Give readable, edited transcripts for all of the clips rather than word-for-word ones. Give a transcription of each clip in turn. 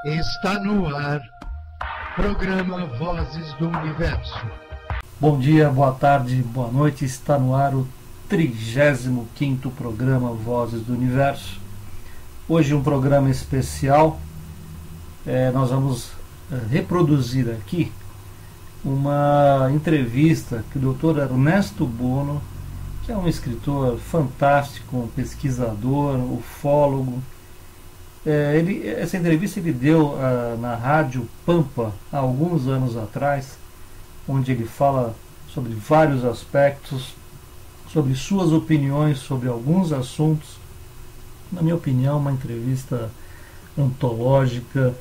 Está no ar, programa Vozes do Universo. Bom dia, boa tarde, boa noite. Está no ar o 35º programa Vozes do Universo. Hoje um programa especial. Nós vamos reproduzir aqui uma entrevista que o Dr. Ernesto Bono, que é um escritor fantástico, um pesquisador, ufólogo. Essa entrevista ele deu na Rádio Pampa há alguns anos atrás, onde ele fala sobre vários aspectos, sobre suas opiniões sobre alguns assuntos. Na minha opinião, uma entrevista antológica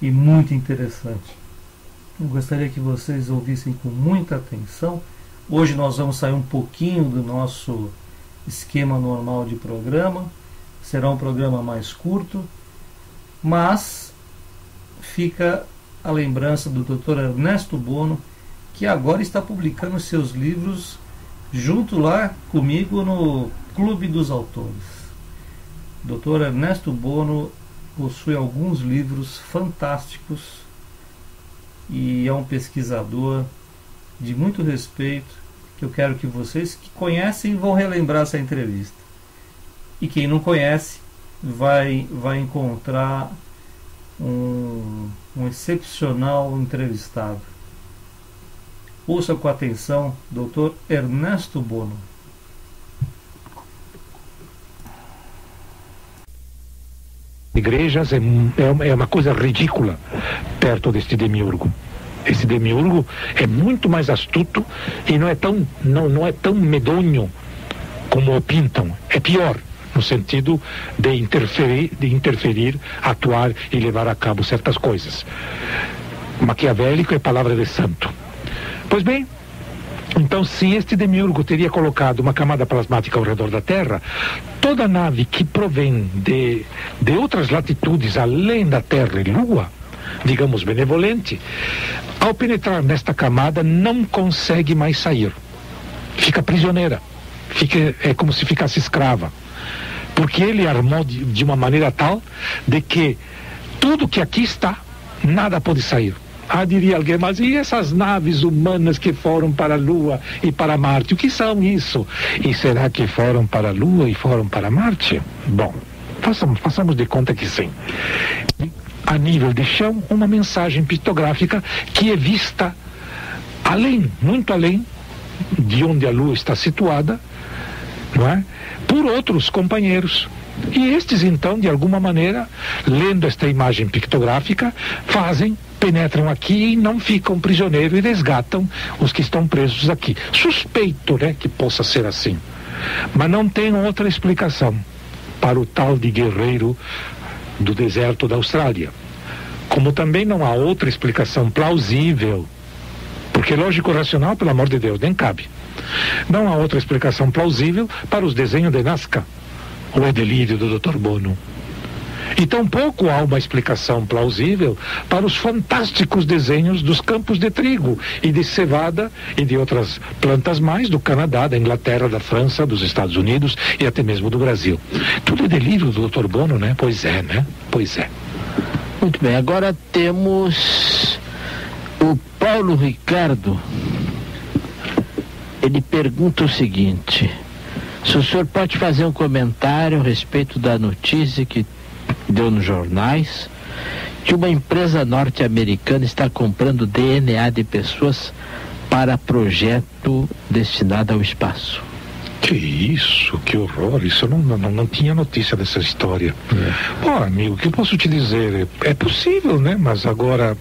e muito interessante. Eu gostaria que vocês ouvissem com muita atenção. Hoje nós vamos sair um pouquinho do nosso esquema normal de programa. Será um programa mais curto, mas fica a lembrança do Dr. Ernesto Bono, que agora está publicando seus livros junto lá comigo no Clube dos Autores. Dr. Ernesto Bono possui alguns livros fantásticos e é um pesquisador de muito respeito, que eu quero que vocês que conhecem vão relembrar essa entrevista. E quem não conhece vai encontrar um excepcional entrevistado. Ouça com atenção, Dr. Ernesto Bono. Igrejas é uma coisa ridícula perto deste demiurgo. Esse demiurgo é muito mais astuto e não é tão medonho como o pintam. É pior, no sentido de interferir, atuar e levar a cabo certas coisas. Maquiavélico é palavra de santo. Pois bem, então se este demiurgo teria colocado uma camada plasmática ao redor da Terra, toda nave que provém de outras latitudes além da Terra e Lua, digamos benevolente, ao penetrar nesta camada não consegue mais sair. Fica prisioneira. É como se ficasse escrava. Porque ele armou de uma maneira tal de que tudo que aqui está, nada pode sair. Diria alguém, mas e essas naves humanas que foram para a Lua e para Marte? O que são isso? E será que foram para a Lua e foram para Marte? Bom, façamos de conta que sim. A nível de chão, uma mensagem pictográfica que é vista muito além de onde a Lua está situada, não é? Por outros companheiros. E estes, então, de alguma maneira, lendo esta imagem pictográfica, penetram aqui e não ficam prisioneiros e resgatam os que estão presos aqui. Suspeito, né, que possa ser assim. Mas não tem outra explicação para o tal de guerreiro do deserto da Austrália. Como também não há outra explicação plausível, porque lógico-racional, pelo amor de Deus, nem cabe. Não há outra explicação plausível para os desenhos de Nazca, ou é delírio do Dr. Bono. E tampouco há uma explicação plausível para os fantásticos desenhos dos campos de trigo e de cevada e de outras plantas mais do Canadá, da Inglaterra, da França, dos Estados Unidos e até mesmo do Brasil. Tudo é delírio do Dr. Bono, né? Pois é, né? Pois é. Muito bem, agora temos o Paulo Ricardo. Ele pergunta o seguinte: se o senhor pode fazer um comentário a respeito da notícia que deu nos jornais que uma empresa norte-americana está comprando DNA de pessoas para projeto destinado ao espaço. Que isso, que horror, isso eu não tinha notícia dessa história. Amigo, o que eu posso te dizer? É possível, né? Mas agora,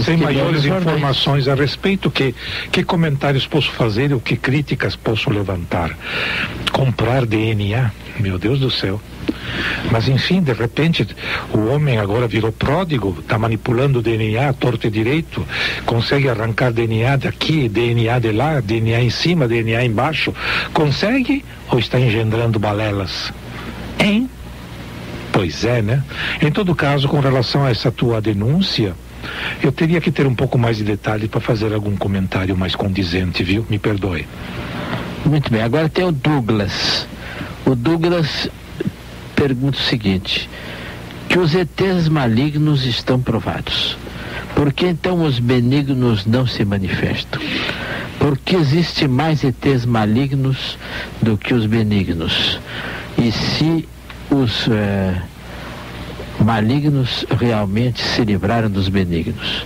sem maiores informações a respeito, que comentários posso fazer ou que críticas posso levantar? Comprar DNA, meu Deus do céu. Mas enfim, de repente o homem agora virou pródigo, está manipulando o DNA à torto e direito, consegue arrancar DNA daqui, DNA de lá, DNA em cima, DNA embaixo. Consegue ou está engendrando balelas? Hein? Pois é, né? Em todo caso, com relação a essa tua denúncia, eu teria que ter um pouco mais de detalhe para fazer algum comentário mais condizente, viu? Me perdoe. Muito bem, agora tem o Douglas. O Douglas pergunta o seguinte: que os ETs malignos estão provados. Por que então os benignos não se manifestam? Porque existe mais ETs malignos do que os benignos. E se os malignos realmente se livraram dos benignos?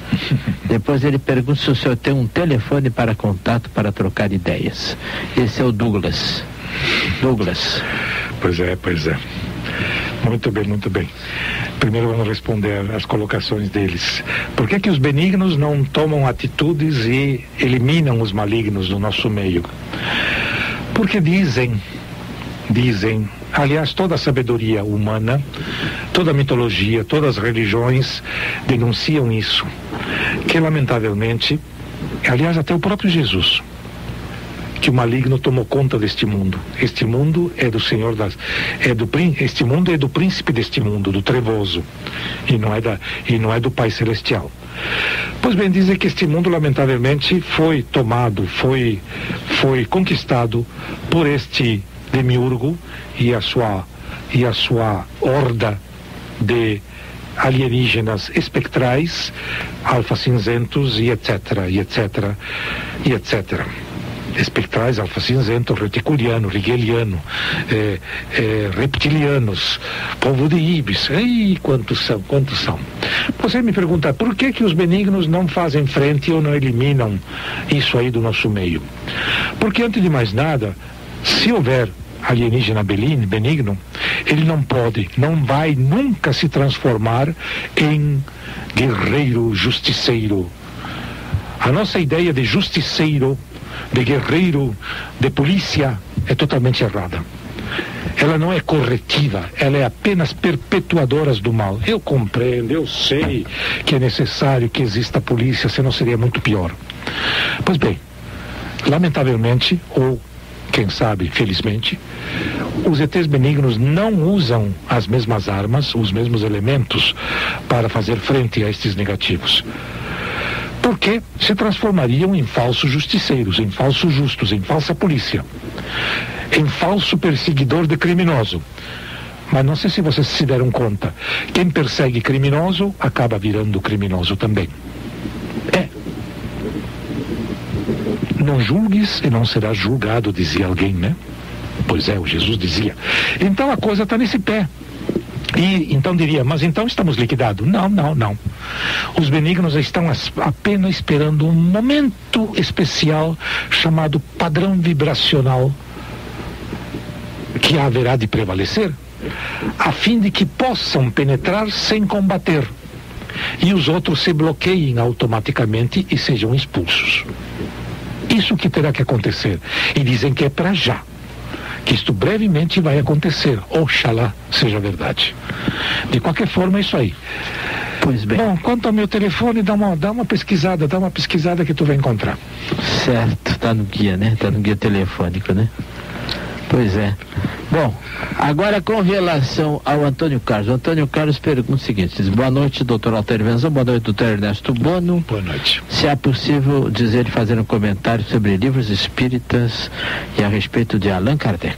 Depois ele pergunta se o senhor tem um telefone para contato para trocar ideias. Esse é o Douglas. Pois é. Muito bem. Primeiro vamos responder às colocações deles. Por que os benignos não tomam atitudes e eliminam os malignos do nosso meio? Porque dizem, aliás, toda a sabedoria humana, toda a mitologia, todas as religiões denunciam isso, que lamentavelmente, aliás, até o próprio Jesus, que o maligno tomou conta deste mundo. Este mundo é do Senhor este mundo é do príncipe deste mundo, do trevoso, e não é do Pai Celestial. Pois bem, dizem que este mundo lamentavelmente foi tomado, foi conquistado por este demiurgo e a sua horda de alienígenas espectrais, alfa-cinzentos e etc. Espectrais, alfa-cinzento, reticuliano, rigeliano, reptilianos, povo de Ibis. Ei, quantos são? Você me pergunta, por que os benignos não fazem frente ou não eliminam isso aí do nosso meio? Porque, antes de mais nada, se houver alienígena benigno, ele não vai nunca se transformar em guerreiro justiceiro. A nossa ideia de justiceiro, de guerreiro, de polícia, é totalmente errada. Ela não é corretiva, ela é apenas perpetuadora do mal. Eu compreendo, eu sei que é necessário que exista a polícia, senão seria muito pior. Pois bem, lamentavelmente, ou quem sabe, felizmente, os ETs benignos não usam as mesmas armas, os mesmos elementos para fazer frente a estes negativos. Porque se transformariam em falsos justiceiros, em falsos justos, em falsa polícia, em falso perseguidor de criminoso. Mas não sei se vocês se deram conta, quem persegue criminoso acaba virando criminoso também. Não julgues e não serás julgado, dizia alguém, né? Pois é, o Jesus dizia. Então a coisa está nesse pé. E então diria, mas então estamos liquidados? Não. Os benignos estão apenas esperando um momento especial chamado padrão vibracional que haverá de prevalecer, a fim de que possam penetrar sem combater e os outros se bloqueiem automaticamente e sejam expulsos. Isso que terá que acontecer. E dizem que é para já, que isto brevemente vai acontecer. Oxalá seja verdade. De qualquer forma, é isso aí. Pois bem. Bom, quanto ao meu telefone, dá uma pesquisada que tu vai encontrar. Certo, tá no guia, né? Tá no guia telefônico, né? Pois é. Bom, agora com relação ao Antônio Carlos. O Antônio Carlos pergunta o seguinte: diz, boa noite, doutor Altair Venzão, boa noite, doutor Ernesto Bono. Boa noite. Se é possível dizer e fazer um comentário sobre livros espíritas e a respeito de Allan Kardec.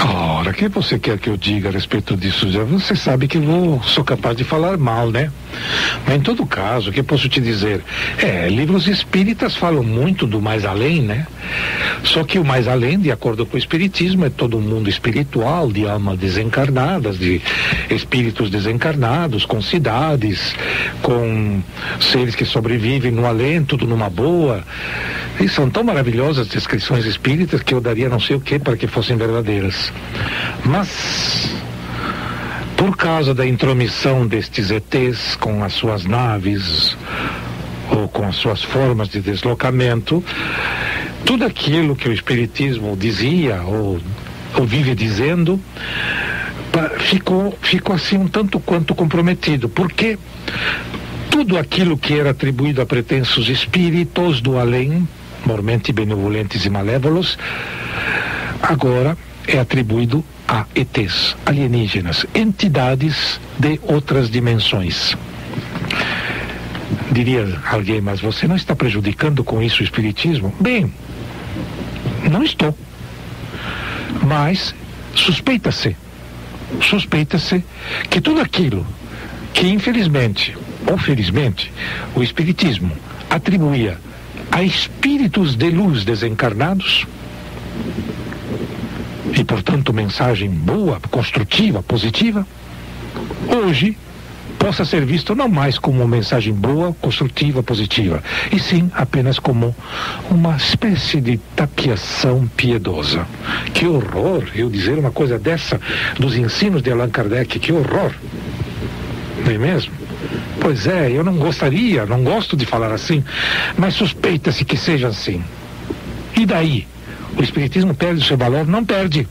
Ora, o que você quer que eu diga a respeito disso? Já você sabe que eu sou capaz de falar mal, né? Mas em todo caso, o que eu posso te dizer? Livros espíritas falam muito do mais além, né? Só que o mais além, de acordo com o espiritismo, é todo um mundo espiritual, de almas desencarnadas, de espíritos desencarnados, com cidades, com seres que sobrevivem no além, tudo numa boa. E são tão maravilhosas as descrições espíritas que eu daria não sei o que para que fossem verdadeiras. Mas, por causa da intromissão destes ETs com as suas naves ou com as suas formas de deslocamento, tudo aquilo que o espiritismo dizia ou vive dizendo ficou assim um tanto quanto comprometido, porque tudo aquilo que era atribuído a pretensos espíritos do além, mormente benevolentes e malévolos, agora é atribuído a ETs, alienígenas, entidades de outras dimensões. Diria alguém, mas você não está prejudicando com isso o espiritismo? Bem, não estou. Mas suspeita-se suspeita-se que tudo aquilo que infelizmente ou felizmente o Espiritismo atribuía a espíritos de luz desencarnados, e portanto mensagem boa, construtiva, positiva, hoje possa ser visto não mais como uma mensagem boa, construtiva, positiva, e sim apenas como uma espécie de tapiação piedosa. Que horror eu dizer uma coisa dessa dos ensinos de Allan Kardec, que horror, não é mesmo? Pois é, eu não gosto de falar assim, mas suspeita-se que seja assim. E daí? O Espiritismo perde o seu valor? Não perde.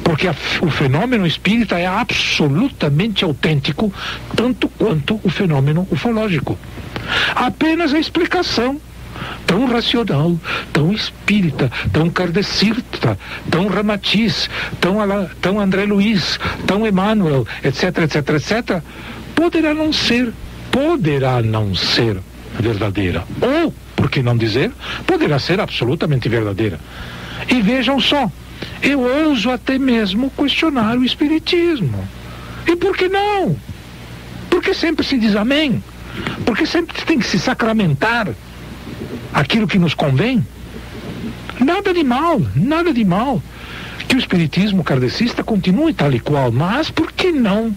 Porque o fenômeno espírita é absolutamente autêntico, tanto quanto o fenômeno ufológico. Apenas a explicação, tão racional, tão espírita, tão kardecista, tão Ramatiz, tão André Luiz, tão Emmanuel, etc, poderá não ser verdadeira. Ou, por que não dizer, poderá ser absolutamente verdadeira. E vejam só, eu ouso até mesmo questionar o Espiritismo. E por que não? Porque sempre se diz amém? Porque sempre tem que se sacramentar aquilo que nos convém? Nada de mal que o Espiritismo kardecista continue tal e qual, mas por que não?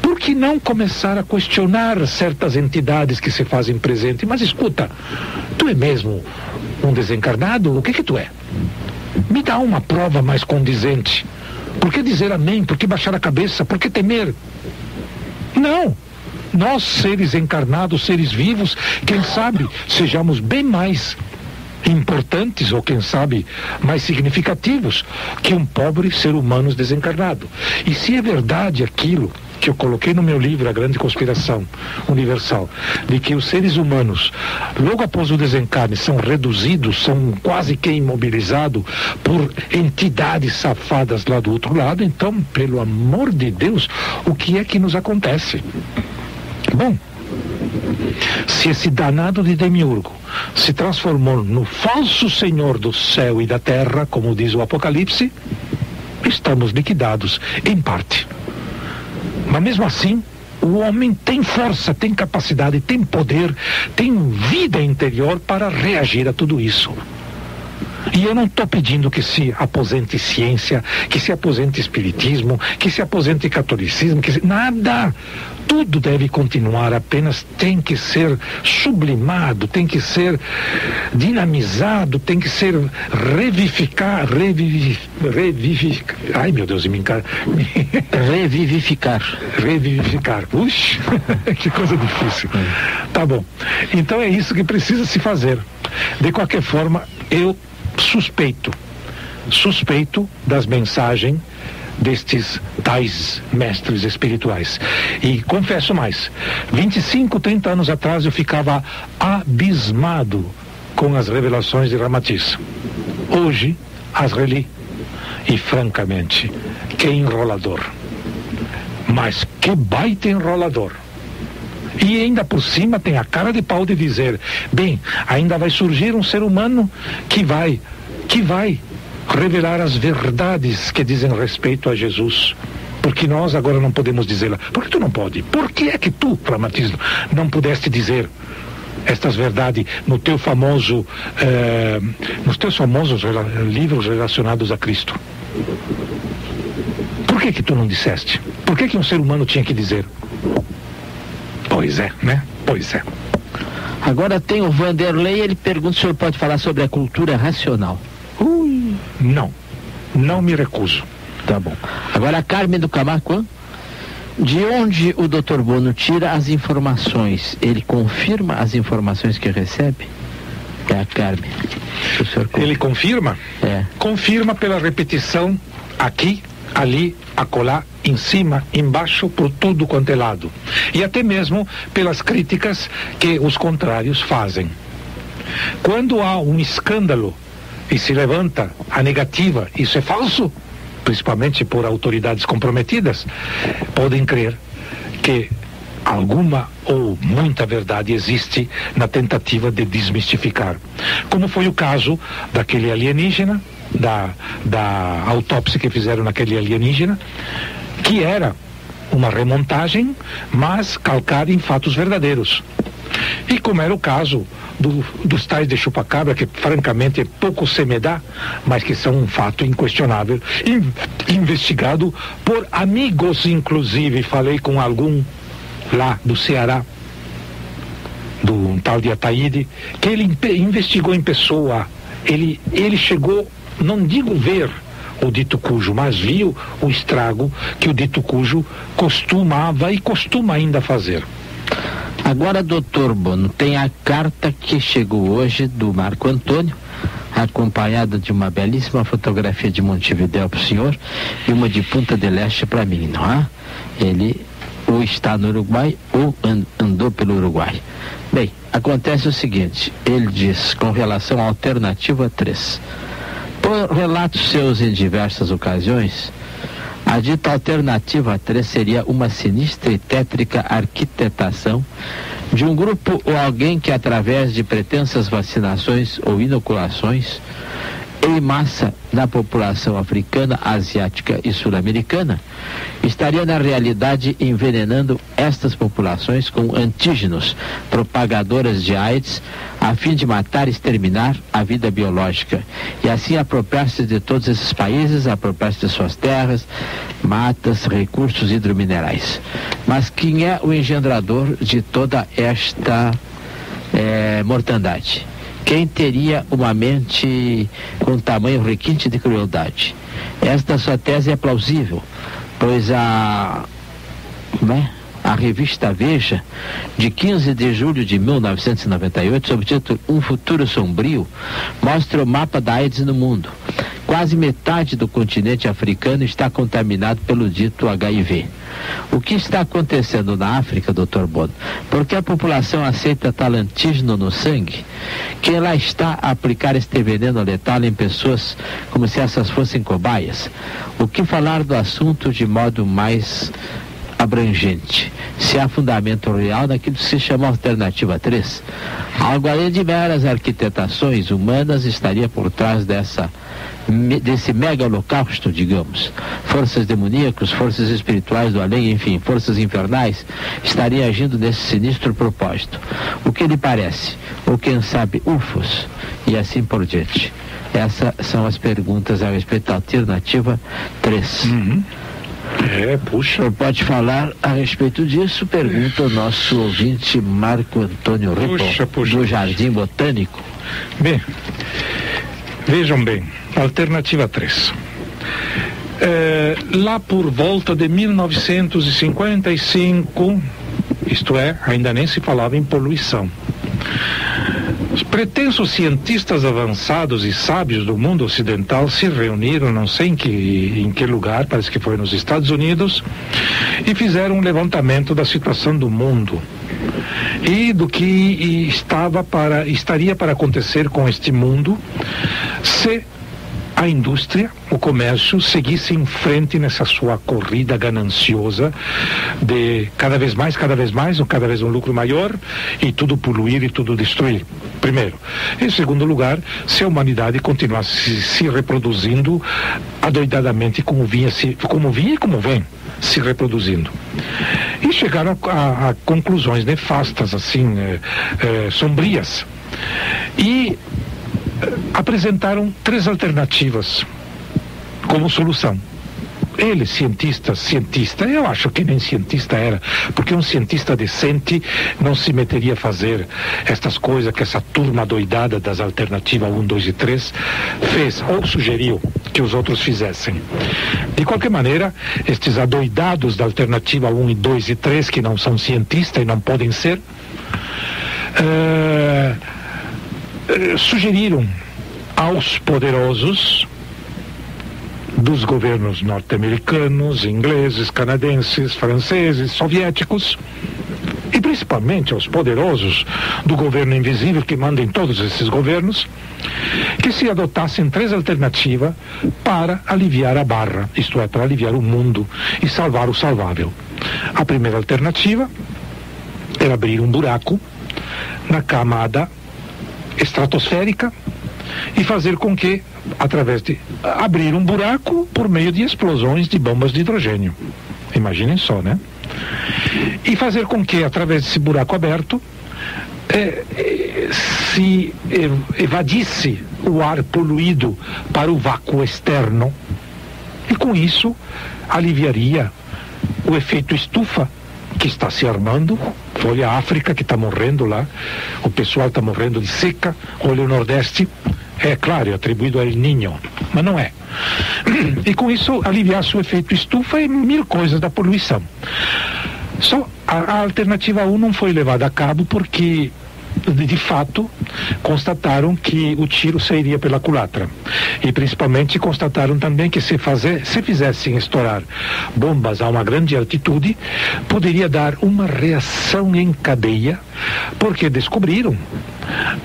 Por que não começar a questionar certas entidades que se fazem presente? Mas escuta, tu é mesmo um desencarnado? O que tu é? Me dá uma prova mais condizente. Por que dizer amém? Por que baixar a cabeça? Por que temer? Não. Nós, seres encarnados, seres vivos, quem sabe sejamos bem mais importantes, ou quem sabe mais significativos, que um pobre ser humano desencarnado. E se é verdade aquilo que eu coloquei no meu livro, A Grande Conspiração Universal, de que os seres humanos, logo após o desencarne, são reduzidos, são quase que imobilizados por entidades safadas lá do outro lado, então, pelo amor de Deus, o que é que nos acontece? Bom, se esse danado de Demiurgo se transformou no falso senhor do céu e da terra, como diz o Apocalipse, estamos liquidados, em parte. Mas mesmo assim, o homem tem força, tem capacidade, tem poder, tem vida interior para reagir a tudo isso. E eu não estou pedindo que se aposente ciência, que se aposente espiritismo, que se aposente catolicismo, nada. Tudo deve continuar, apenas tem que ser sublimado, tem que ser dinamizado, tem que ser revivificar. Ai, meu Deus, me encara. Revivificar. Puxa, que coisa difícil. Tá bom. Então é isso que precisa se fazer. De qualquer forma, eu suspeito das mensagens destes tais mestres espirituais. E confesso mais, 25, 30 anos atrás eu ficava abismado com as revelações de Ramatiz. Hoje as reli e francamente, que enrolador. Mas que baita enrolador. E ainda por cima tem a cara de pau de dizer, bem, ainda vai surgir um ser humano que vai revelar as verdades que dizem respeito a Jesus. Porque nós agora não podemos dizê-la. Por que tu não pode? Por que é que tu, Ramatiz, não pudeste dizer estas verdades nos teus famosos livros relacionados a Cristo? Por que tu não disseste? Por que um ser humano tinha que dizer? Pois é, né? Pois é. Agora tem o Vanderlei, ele pergunta se o senhor pode falar sobre a cultura racional. Não me recuso. Tá bom. Agora a Carmen do Camaquã, de onde o Dr. Bono tira as informações? Ele confirma as informações que recebe? É a Carmen. O senhor confirma. Ele confirma? É. Confirma pela repetição aqui, ali, acolá, em cima, embaixo, por tudo quanto é lado. E até mesmo pelas críticas que os contrários fazem. Quando há um escândalo e se levanta a negativa, isso é falso, principalmente por autoridades comprometidas, podem crer que alguma ou muita verdade existe na tentativa de desmistificar. Como foi o caso daquele alienígena da autópsia que fizeram naquele alienígena, que era uma remontagem, mas calcada em fatos verdadeiros. E como era o caso dos tais de chupacabra, que francamente pouco se me dá, mas que são um fato inquestionável, investigado por amigos, inclusive, falei com algum lá do Ceará, do um tal de Ataíde, que ele investigou em pessoa, ele chegou, não digo ver o dito cujo, mas viu o estrago que o dito cujo costumava e costuma ainda fazer. Agora, doutor Bono, tem a carta que chegou hoje do Marco Antônio, acompanhada de uma belíssima fotografia de Montevidéu para o senhor e uma de Punta del Este para mim, não é? Ele ou está no Uruguai ou andou pelo Uruguai. Bem, acontece o seguinte, ele diz com relação à alternativa 3. Por relatos seus em diversas ocasiões, a dita alternativa 3 seria uma sinistra e tétrica arquitetação de um grupo ou alguém que, através de pretensas vacinações ou inoculações, em massa na população africana, asiática e sul-americana, estaria na realidade envenenando estas populações com antígenos propagadoras de AIDS, a fim de matar e exterminar a vida biológica e assim apropriar-se de todos esses países, apropriar-se de suas terras, matas, recursos hidrominerais. Mas quem é o engendrador de toda esta mortandade? Quem teria uma mente com tamanho requinte de crueldade? Esta sua tese é plausível, pois a revista Veja, de 15 de julho de 1998, sob o título Um Futuro Sombrio, mostra o mapa da AIDS no mundo. Quase metade do continente africano está contaminado pelo dito HIV. O que está acontecendo na África, Dr. Bono? Porque a população aceita tal antígeno no sangue? Quem lá está a aplicar este veneno letal em pessoas como se essas fossem cobaias? O que falar do assunto de modo mais abrangente? Se há fundamento real naquilo que se chama alternativa 3, algo além de meras arquitetações humanas estaria por trás desse mega holocausto, digamos. Forças demoníacas, forças espirituais do além, enfim, forças infernais estariam agindo nesse sinistro propósito. O que lhe parece? Ou quem sabe UFOs? E assim por diante. Essas são as perguntas a respeito da alternativa 3. Puxa. O senhor pode falar a respeito disso? Pergunta o nosso ouvinte Marco Antônio Ripo, do Jardim Botânico. Bem, vejam bem, alternativa 3. Lá por volta de 1955, isto é, ainda nem se falava em poluição, os pretensos cientistas avançados e sábios do mundo ocidental se reuniram, não sei em que lugar, parece que foi nos Estados Unidos, e fizeram um levantamento da situação do mundo e do que estaria para acontecer com este mundo se a indústria, o comércio, seguisse em frente nessa sua corrida gananciosa de cada vez mais, ou cada vez um lucro maior, e tudo poluir e tudo destruir. Primeiro. Em segundo lugar, se a humanidade continuasse se reproduzindo adoidadamente como vinha e como vem se reproduzindo. E chegaram a conclusões nefastas, assim, sombrias. E apresentaram 3 alternativas como solução. Ele, cientista, eu acho que nem cientista era, porque um cientista decente não se meteria a fazer estas coisas que essa turma doidada das alternativas 1, 2 e 3 fez, ou sugeriu que os outros fizessem. De qualquer maneira, estes adoidados da alternativa 1, 2 e 3, que não são cientistas e não podem ser, sugeriram aos poderosos dos governos norte-americanos, ingleses, canadenses, franceses, soviéticos, e principalmente aos poderosos do governo invisível que manda em todos esses governos, que se adotassem 3 alternativas para aliviar a barra, isto é, para aliviar o mundo e salvar o salvável. A primeira alternativa era abrir um buraco na camada estratosférica e fazer com que através de abrir um buraco por meio de explosões de bombas de hidrogênio. Imaginem só, né? E fazer com que, através desse buraco aberto, se evadisse o ar poluído para o vácuo externo, e com isso aliviaria o efeito estufa que está se armando. Olha a África, que está morrendo lá, o pessoal está morrendo de seca. Olha o Nordeste, é claro, é atribuído a El Niño, mas não é. E com isso aliviasse o efeito estufa e mil coisas da poluição. Só a alternativa 1 não foi levada a cabo porque, de fato, constataram que o tiro sairia pela culatra. E principalmente constataram também que se fizessem estourar bombas a uma grande altitude, poderia dar uma reação em cadeia, porque descobriram,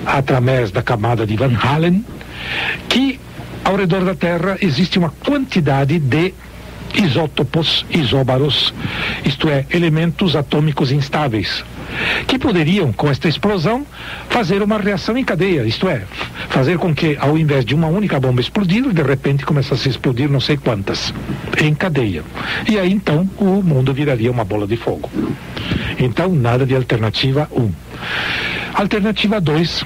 através da camada de Van Allen, que ao redor da Terra existe uma quantidade de isótopos, isóbaros, isto é, elementos atômicos instáveis, que poderiam, com esta explosão, fazer uma reação em cadeia, isto é, fazer com que, ao invés de uma única bomba explodir, de repente começasse a explodir não sei quantas, em cadeia. E aí, então, o mundo viraria uma bola de fogo. Então, nada de alternativa 1. Alternativa 2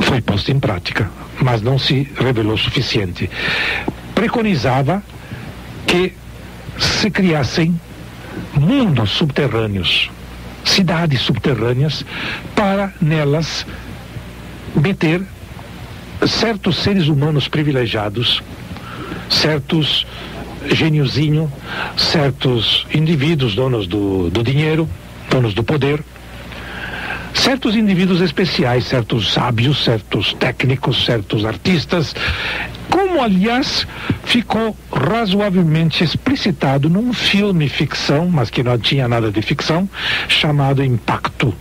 foi posta em prática, mas não se revelou suficiente. Preconizava que se criassem mundos subterrâneos, cidades subterrâneas, para nelas meter certos seres humanos privilegiados, certos gêniozinhos, certos indivíduos donos do dinheiro, donos do poder, certos indivíduos especiais, certos sábios, certos técnicos, certos artistas, como aliás ficou razoavelmente explicitado num filme ficção, mas que não tinha nada de ficção, chamado Impacto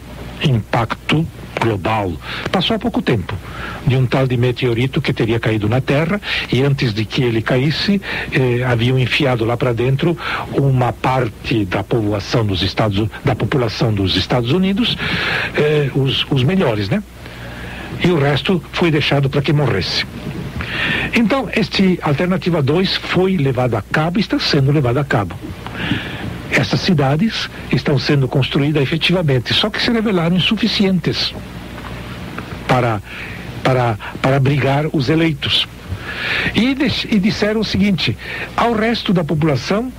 Global. Passou há pouco tempo, de um tal de meteorito que teria caído na Terra, e antes de que ele caísse, haviam enfiado lá para dentro uma parte da população dos Estados Unidos, os melhores, né? E o resto foi deixado para que morresse. Então, alternativa 2 foi levada a cabo, está sendo levada a cabo. Essas cidades estão sendo construídas efetivamente, só que se revelaram insuficientes para abrigar os eleitos. E disseram o seguinte: ao resto da população,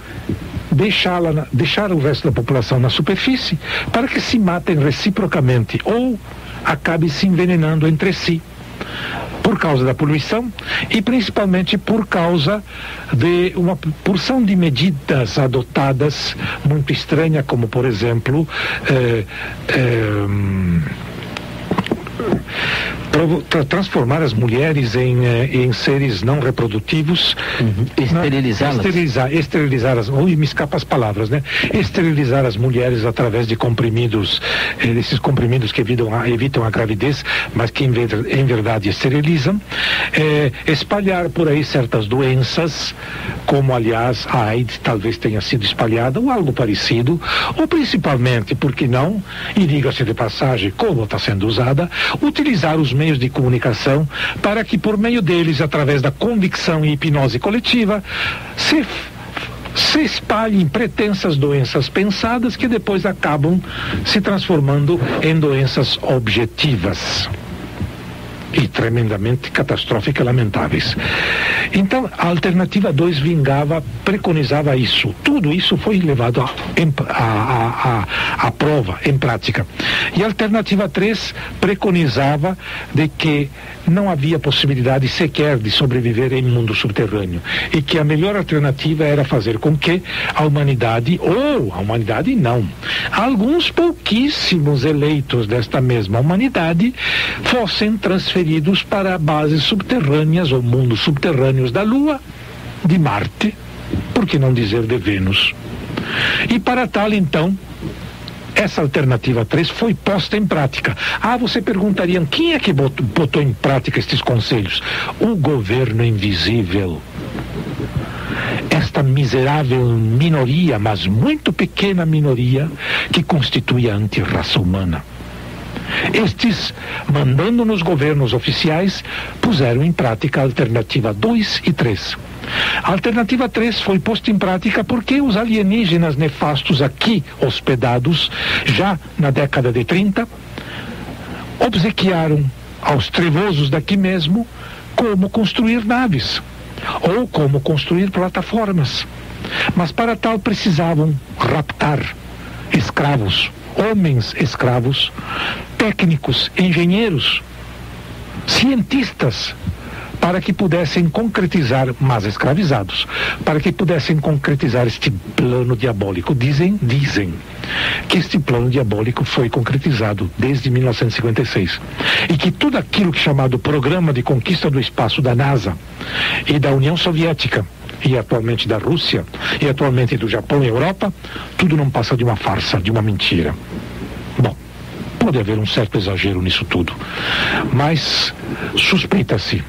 deixar o resto da população na superfície para que se matem reciprocamente ou acabem se envenenando entre si, por causa da poluição e principalmente por causa de uma porção de medidas adotadas muito estranha, como por exemplo transformar as mulheres em seres não reprodutivos, esterilizar me escapa as palavras, né? Esterilizar as mulheres através de comprimidos, esses comprimidos que evitam a gravidez, mas que em verdade esterilizam, espalhar por aí certas doenças, como aliás a AIDS talvez tenha sido espalhada, ou algo parecido, ou principalmente, por que não, e diga-se de passagem, como está sendo usada, utilizar os meios de comunicação para que por meio deles, através da convicção e hipnose coletiva, se espalhem pretensas doenças pensadas que depois acabam se transformando em doenças objetivas e tremendamente catastróficas e lamentáveis. Então, a alternativa 2 preconizava isso. Tudo isso foi levado à prova, em prática. E a alternativa 3 preconizava de que não havia possibilidade sequer de sobreviver em mundo subterrâneo, e que a melhor alternativa era fazer com que alguns pouquíssimos eleitos desta mesma humanidade fossem transferidos para bases subterrâneas ou mundos subterrâneos da Lua, de Marte, por que não dizer de Vênus. E para tal, então, essa alternativa 3 foi posta em prática. Você perguntaria, quem é que botou em prática estes conselhos? O governo invisível. Esta miserável minoria, mas muito pequena minoria, que constitui a antirraça humana. Estes, mandando nos governos oficiais, puseram em prática a alternativa 2 e 3. A alternativa 3 foi posta em prática porque os alienígenas nefastos aqui hospedados, já na década de 30, obsequiaram aos trevosos daqui mesmo como construir naves ou como construir plataformas. Mas para tal precisavam raptar escravos, homens escravos, técnicos, engenheiros, cientistas, para que pudessem concretizar, mas escravizados, para que pudessem concretizar este plano diabólico. Dizem que este plano diabólico foi concretizado desde 1956 e que tudo aquilo que é chamado Programa de Conquista do Espaço da NASA e da União Soviética e atualmente da Rússia e atualmente do Japão e Europa, tudo não passa de uma farsa, de uma mentira. Bom, pode haver um certo exagero nisso tudo, mas suspeita-se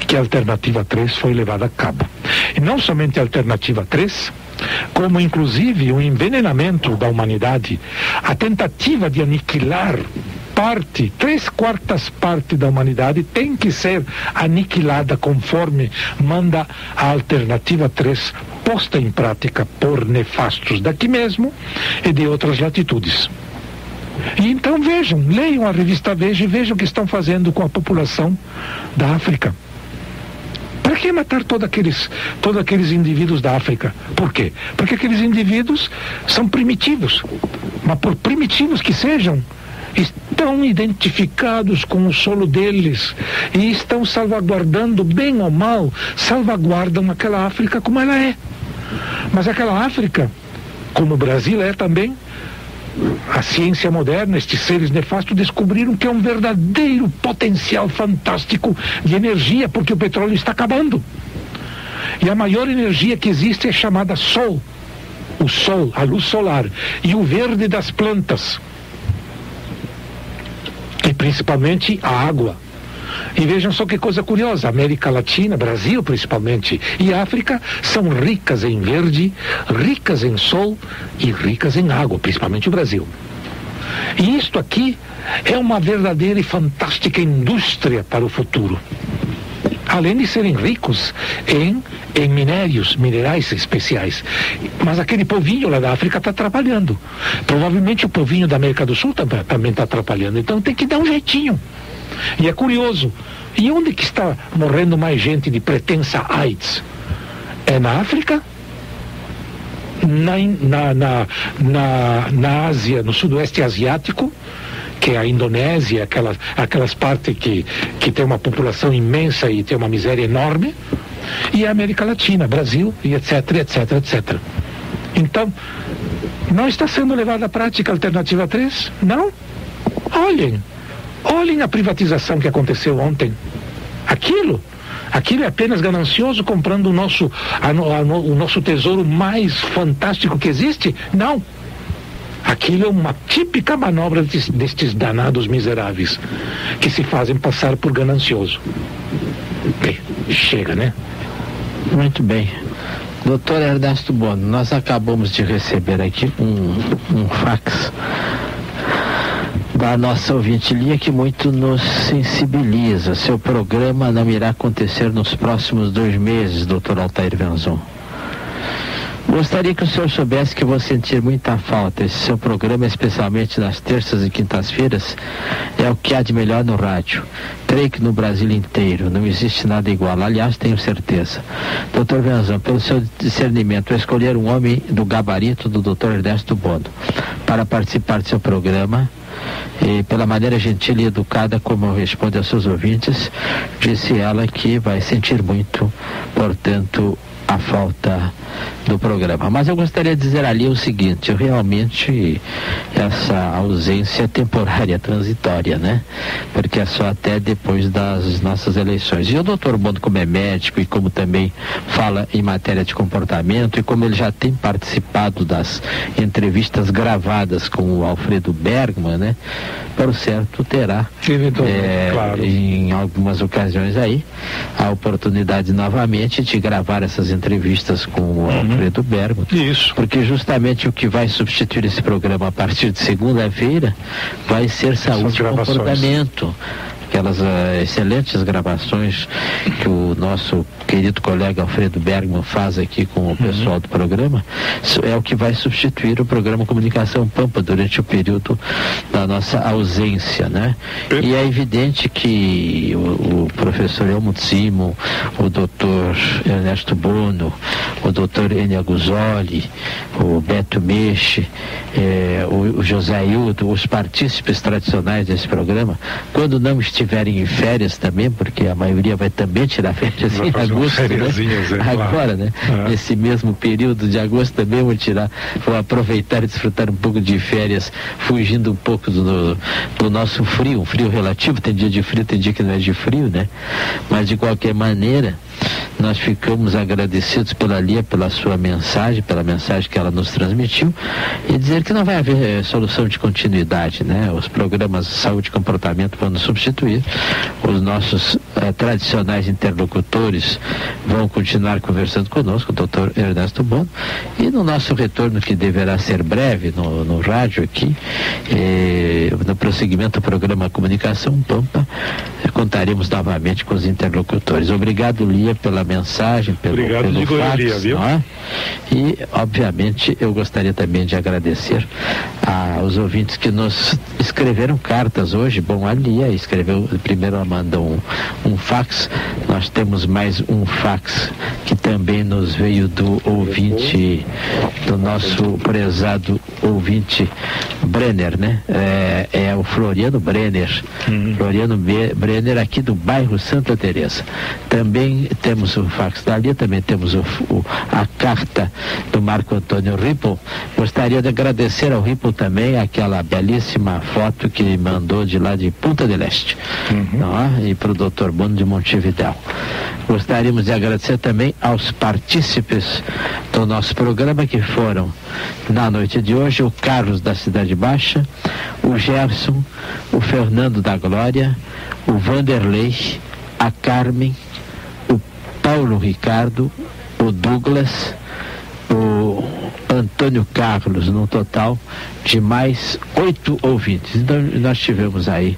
que a alternativa 3 foi levada a cabo. E não somente a alternativa 3, como inclusive o envenenamento da humanidade, a tentativa de aniquilar parte, 3/4 parte da humanidade tem que ser aniquilada conforme manda a alternativa 3, posta em prática por nefastos daqui mesmo e de outras latitudes. E então vejam, leiam a revista Veja e vejam o que estão fazendo com a população da África. Para que matar todos aqueles indivíduos da África? Por quê? Porque aqueles indivíduos são primitivos, mas por primitivos que sejam, estão identificados com o solo deles e estão salvaguardando, bem ou mal, salvaguardam aquela África como ela é. Mas aquela África, como o Brasil é também, a ciência moderna, estes seres nefastos descobriram que é um verdadeiro potencial fantástico de energia, porque o petróleo está acabando. E a maior energia que existe é chamada Sol. O Sol, a luz solar e o verde das plantas. E principalmente a água. E vejam só que coisa curiosa, América Latina, Brasil principalmente, e África são ricas em verde, ricas em sol e ricas em água, principalmente o Brasil. E isto aqui é uma verdadeira e fantástica indústria para o futuro. Além de serem ricos em minerais especiais. Mas aquele povinho lá da África está atrapalhando. Provavelmente o povinho da América do Sul também está atrapalhando. Então tem que dar um jeitinho. E é curioso, e onde que está morrendo mais gente de pretensa AIDS? É na África? Na Ásia, no sudoeste asiático, que é a Indonésia, aquelas partes que tem uma população imensa e tem uma miséria enorme, e a América Latina, Brasil, e etc, etc, etc. Então, não está sendo levada à prática a alternativa 3? Não? Olhem a privatização que aconteceu ontem. Aquilo é apenas ganancioso comprando o nosso tesouro mais fantástico que existe? Não. Aquilo é uma típica manobra destes danados miseráveis que se fazem passar por ganancioso. Bem, chega, né? Muito bem. Doutor Ernesto Bono, nós acabamos de receber aqui um fax da nossa ouvinte Lia, que muito nos sensibiliza. Seu programa não irá acontecer nos próximos 2 meses, doutor Altair Venzon. Gostaria que o senhor soubesse que vou sentir muita falta. Esse seu programa, especialmente nas terças e quintas-feiras, é o que há de melhor no rádio. Creio que no Brasil inteiro não existe nada igual. Aliás, tenho certeza. Dr. Venzon, pelo seu discernimento, eu escolher um homem do gabarito do Dr. Ernesto Bono para participar do seu programa, e pela maneira gentil e educada como responde aos seus ouvintes, disse ela que vai sentir muito, portanto, a falta do programa. Mas eu gostaria de dizer ali o seguinte: realmente essa ausência é temporária, transitória, né? Porque é só até depois das nossas eleições. E o doutor Bono, como é médico e como também fala em matéria de comportamento, e como ele já tem participado das entrevistas gravadas com o Alfredo Bergman, né? Por certo, terá claro, em algumas ocasiões aí a oportunidade novamente de gravar essas entrevistas com o Alfredo Bergman. Isso. Porque justamente o que vai substituir esse programa a partir de segunda-feira vai ser Saúde e Comportamento. Aquelas excelentes gravações que o nosso querido colega Alfredo Bergman faz aqui com o pessoal do programa, é o que vai substituir o programa Comunicação Pampa durante o período da nossa ausência, né? E é evidente que o professor Helmut Simon, o doutor Ernesto Bono, o doutor Enia Guzoli, o Beto Meche, o José Hildo, os partícipes tradicionais desse programa, quando não estiverem em férias também, porque a maioria vai também tirar férias em agosto, né? Agora, né? Nesse mesmo período de agosto também vou aproveitar e desfrutar um pouco de férias, fugindo um pouco do nosso frio, um frio relativo, tem dia de frio, tem dia que não é de frio, né? Mas de qualquer maneira, nós ficamos agradecidos pela Lia, pela sua mensagem, pela mensagem que ela nos transmitiu, e dizer que não vai haver solução de continuidade, né? Os programas de saúde e comportamento vão nos substituir, os nossos tradicionais interlocutores vão continuar conversando conosco, o doutor Ernesto Bono, e no nosso retorno, que deverá ser breve no rádio aqui, no prosseguimento do programa Comunicação Pampa, contaremos novamente com os interlocutores. Obrigado, Lia, pela mensagem, pelo fax, Lia, viu? E, obviamente, eu gostaria também de agradecer aos ouvintes que nos escreveram cartas hoje. Bom, a Lia escreveu, primeiro ela mandou um fax, nós temos mais um fax que também nos veio do ouvinte, do nosso prezado ouvinte Brenner, né? É o Floriano Brenner, Floriano Brenner, aqui do bairro Santa Teresa. Também temos o fax da Lia, também temos a carta do Marco Antônio Ripple. Gostaria de agradecer ao Ripple também aquela belíssima foto que mandou de lá de Punta del Este, e para o Dr. Bono de Montevidéu. Gostaríamos de agradecer também aos partícipes do nosso programa, que foram, na noite de hoje, o Carlos da Cidade Baixa, o Gerson, o Fernando da Glória, o Vanderlei, a Carmen, o Paulo Ricardo, o Douglas, o Antônio Carlos, no total de mais 8 ouvintes. Então nós tivemos aí,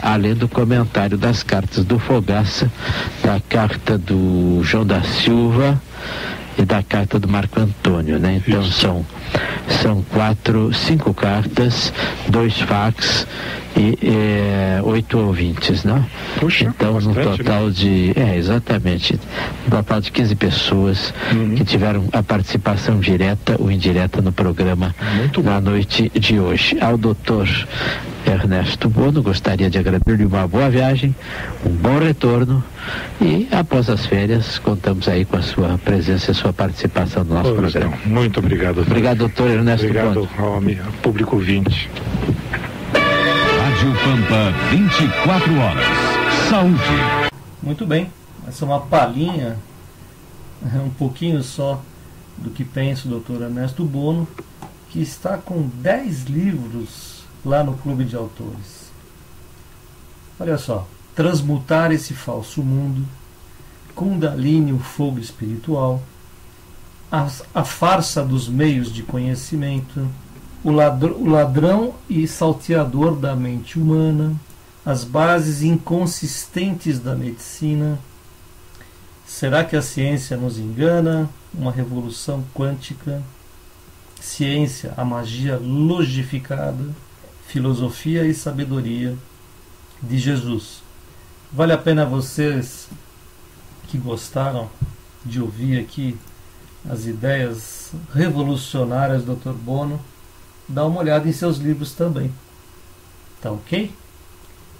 além do comentário das cartas do Fogaça, da carta do João da Silva e da carta do Marco Antônio, né? Então são 5 cartas, 2 fax e 8 ouvintes, né? Puxa, então bastante, no total, né? Exatamente, no total de 15 pessoas que tiveram a participação direta ou indireta no programa na noite de hoje. Ao doutor Ernesto Bono, gostaria de agradecer-lhe uma boa viagem, um bom retorno, e após as férias contamos aí com a sua presença e a sua participação no nosso programa. Muito obrigado. Obrigado, doutor Ernesto Bono. Obrigado ao público ouvinte. Rádio Pampa, 24 horas. Saúde. Muito bem, essa é uma palhinha, um pouquinho só do que pensa o Dr. Ernesto Bono, que está com 10 livros lá no Clube de Autores. Olha só: Transmutar esse falso mundo, Kundalini, o fogo espiritual, a farsa dos meios de conhecimento, o ladrão e salteador da mente humana, as bases inconsistentes da medicina, será que a ciência nos engana? Uma revolução quântica, ciência, a magia logificada, filosofia e sabedoria de Jesus. Vale a pena vocês que gostaram de ouvir aqui as ideias revolucionárias do Dr. Bono, dar uma olhada em seus livros também. Tá ok?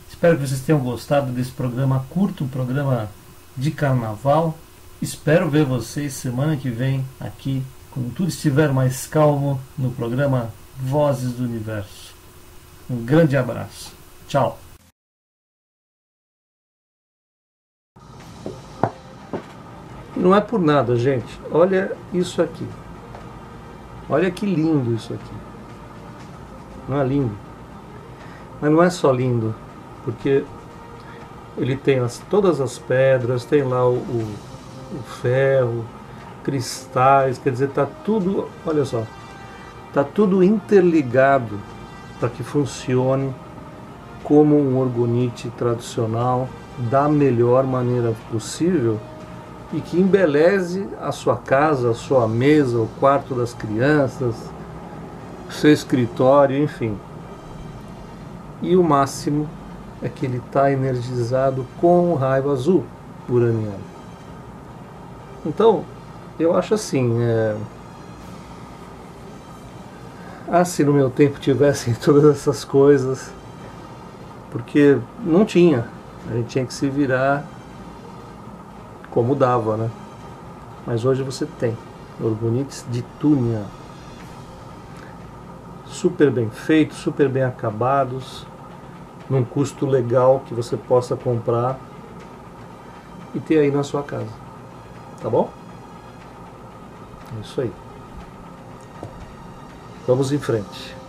Espero que vocês tenham gostado desse programa curto, um programa de carnaval. Espero ver vocês semana que vem aqui, quando tudo estiver mais calmo, no programa Vozes do Universo. Um grande abraço. Tchau. Não é por nada, gente. Olha isso aqui. Olha que lindo isso aqui. Não é lindo? Mas não é só lindo, porque ele tem todas as pedras, tem lá o ferro, cristais, quer dizer, está tudo, olha só, está tudo interligado para que funcione como um orgonite tradicional da melhor maneira possível e que embeleze a sua casa, a sua mesa, o quarto das crianças, o seu escritório, enfim. E o máximo é que ele está energizado com o raio azul uraniano. Então, eu acho assim, se no meu tempo tivessem todas essas coisas, porque não tinha, a gente tinha que se virar como dava, né? Mas hoje você tem orgonites de túnia, super bem feitos, super bem acabados, num custo legal que você possa comprar e ter aí na sua casa, tá bom? É isso aí. Vamos em frente.